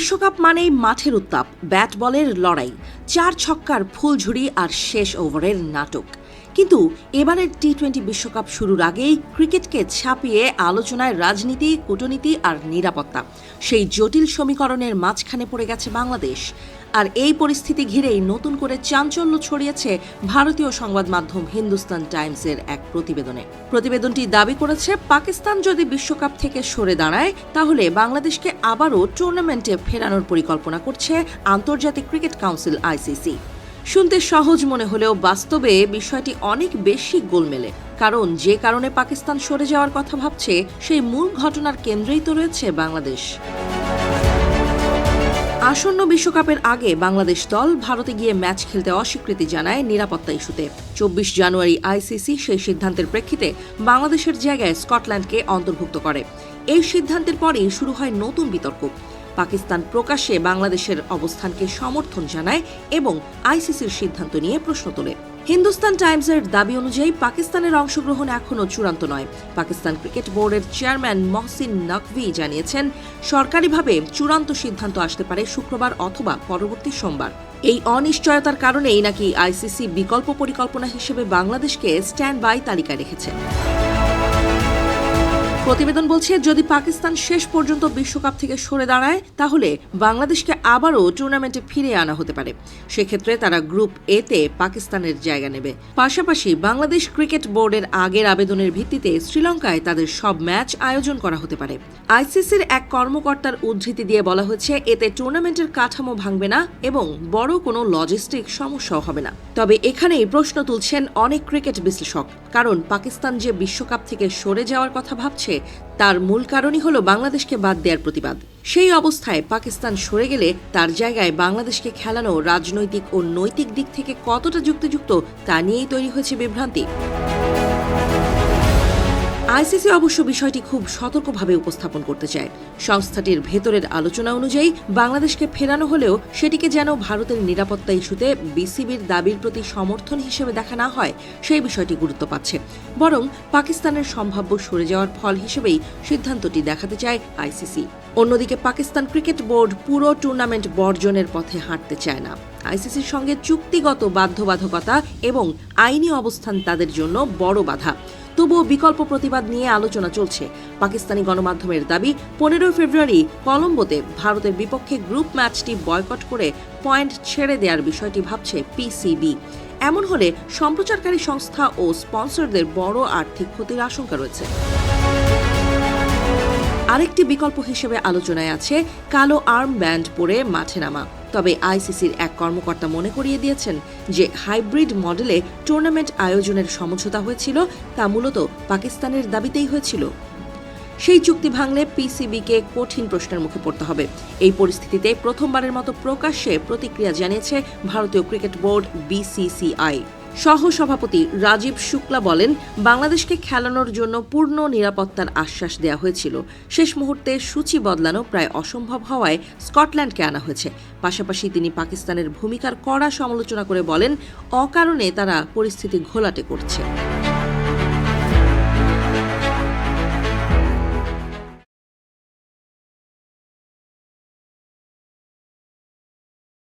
বিশ্বকাপ মানেই মাঠের উত্তাপ, ব্যাট বলের লড়াই, 4 ছক্কার ফুলঝুরি আর শেষ ওভারের নাটক। কিন্তু এবারের টি-20 বিশ্বকাপ শুরুর আগেই ক্রিকেটকে ছাপিয়ে আলোচনায় রাজনীতি, কূটনীতি আর নিরাপত্তা। সেই জটিল সমীকরণের মাঝখানে পড়ে গেছে বাংলাদেশ। আর এই পরিস্থিতি ঘিরেই নতুন করে চাঞ্চল্য ছড়িয়েছে ভারতীয় সংবাদ মাধ্যম হিন্দুস্তান টাইমসের এক প্রতিবেদনে। প্রতিবেদনটি দাবি করেছে, পাকিস্তান যদি বিশ্বকাপ থেকে সরে দাঁড়ায় তাহলে বাংলাদেশকে আবারও টুর্নামেন্টে ফেরানোর পরিকল্পনা করছে আন্তর্জাতিক ক্রিকেট কাউন্সিল আইসিসি। শুনতে সহজ মনে হলেও বাস্তবে বিষয়টি অনেক বেশি গোলমেলে। কারণ যে কারণে পাকিস্তান সরে যাওয়ার কথা ভাবছে, সেই মূল ঘটনার কেন্দ্রেই তো রয়েছে বাংলাদেশ। আসন্ন বিশ্বকাপের আগে বাংলাদেশ দল ভারতে গিয়ে ম্যাচ খেলতে অস্বীকৃতি জানায় নিরাপত্তা ইস্যুতে। 24 জানুয়ারি আইসিসি সেই সিদ্ধান্তের প্রেক্ষিতে বাংলাদেশের জায়গায় স্কটল্যান্ডকে অন্তর্ভুক্ত করে। এই সিদ্ধান্তের পরেই শুরু হয় নতুন বিতর্ক। পাকিস্তান প্রকাশ্যে বাংলাদেশের অবস্থানকে সমর্থন জানায় এবং আইসিসির সিদ্ধান্ত নিয়ে প্রশ্ন তোলে। হিন্দুস্তান টাইমসের দাবি অনুযায়ী পাকিস্তানের অংশগ্রহণ এখনও চূড়ান্ত নয়। পাকিস্তান ক্রিকেট বোর্ডের চেয়ারম্যান মহসিন নকভি জানিয়েছেন, সরকারিভাবে চূড়ান্ত সিদ্ধান্ত আসতে পারে শুক্রবার অথবা পরবর্তী সোমবার। এই অনিশ্চয়তার কারণেই নাকি আইসিসি বিকল্প পরিকল্পনা হিসেবে বাংলাদেশকে স্ট্যান্ড বাই তালিকায় রেখেছে। প্রতিবেদন বলছে, যদি পাকিস্তান শেষ পর্যন্ত বিশ্বকাপ থেকে সরে দাঁড়ায় তাহলে বাংলাদেশকে আবারও টুর্নামেন্টে ফিরিয়ে আনা হতে পারে। সেক্ষেত্রে তারা গ্রুপ এতে পাকিস্তানের জায়গা নেবে। পাশাপাশি বাংলাদেশ ক্রিকেট বোর্ডের আগের আবেদনের ভিত্তিতে শ্রীলঙ্কায় তাদের সব ম্যাচ আয়োজন করা হতে পারে। আইসিসির এক কর্মকর্তার উদ্ধৃতি দিয়ে বলা হয়েছে, এতে টুর্নামেন্টের কাঠামো ভাঙবে না এবং বড় কোনো লজিস্টিক সমস্যাও হবে না। তবে এখানেই প্রশ্ন তুলছেন অনেক ক্রিকেট বিশ্লেষক। কারণ পাকিস্তান যে বিশ্বকাপ থেকে সরে যাওয়ার কথা ভাবছে, তার মূল কারণই হলো বাংলাদেশকে বাদ দেওয়ার প্রতিবাদ। সেই অবস্থায় পাকিস্তান সরে গেলে তার জায়গায় বাংলাদেশকে খেলানো রাজনৈতিক ও নৈতিক দিক থেকে কতটা যুক্তিযুক্ত তা নিয়েই তৈরি হয়েছে বিভ্রান্তি। আইসিসি অবশ্য বিষয়টি খুব সতর্কভাবে উপস্থাপন করতে চায়। সংস্থাটির ভেতরের আলোচনা অনুযায়ী বাংলাদেশকে ফেরানো হলেও সেটিকে যেন ভারতের নিরাপত্তা ইস্যুতে বিসিবির দাবির প্রতি সমর্থন হিসেবে দেখা না হয়, সেই বিষয়টি গুরুত্ব পাচ্ছে। বরং পাকিস্তানের সম্ভাব্য সরে যাওয়ার ফল হিসেবেই সিদ্ধান্তটি দেখাতে চায় আইসিসি। অন্যদিকে পাকিস্তান ক্রিকেট বোর্ড পুরো টুর্নামেন্ট বর্জনের পথে হাঁটতে চায় না। আইসিসির সঙ্গে চুক্তিগত বাধ্যবাধকতা এবং আইনি অবস্থান তাদের জন্য বড় বাধা। তবুও বিকল্প প্রতিবাদ নিয়ে আলোচনা চলছে। পাকিস্তানি গণমাধ্যমের দাবি, 15 ফেব্রুয়ারি কলম্বোতে ভারতের বিপক্ষে গ্রুপ ম্যাচটি বয়কট করে পয়েন্ট ছেড়ে দেওয়ার বিষয়টি ভাবছে পিসিবি। এমন হলে সম্প্রচারকারী সংস্থা ও স্পন্সরদের বড় আর্থিক ক্ষতির আশঙ্কা রয়েছে। আরেকটি বিকল্প হিসেবে আলোচনায় আছে কালো আর্ম ব্যান্ড পরে মাঠে নামা। তবে আইসিসির এক কর্মকর্তা মনে করিয়ে দিয়েছেন যে হাইব্রিড মডেলে টুর্নামেন্ট আয়োজনের সমঝোতা হয়েছিল, তা মূলত পাকিস্তানের দাবিতেই হয়েছিল। সেই চুক্তি ভাঙলে পিসিবিকে কঠিন প্রশ্নের মুখে পড়তে হবে। এই পরিস্থিতিতে প্রথমবারের মতো প্রকাশ্যে প্রতিক্রিয়া জানিয়েছে ভারতীয় ক্রিকেট বোর্ড বিসিসিআই। সহ সভাপতি রাজীব শুক্লা বলেন, বাংলাদেশকে খেলানোর জন্য পূর্ণ নিরাপত্তার আশ্বাস দেওয়া হয়েছিল। শেষ মুহূর্তে সূচি বদলানো প্রায় অসম্ভব হওয়ায় স্কটল্যান্ডকে আনা হয়েছে। পাশাপাশি তিনি পাকিস্তানের ভূমিকার কড়া সমালোচনা করে বলেন, অকারণে তারা পরিস্থিতি ঘোলাটে করছে।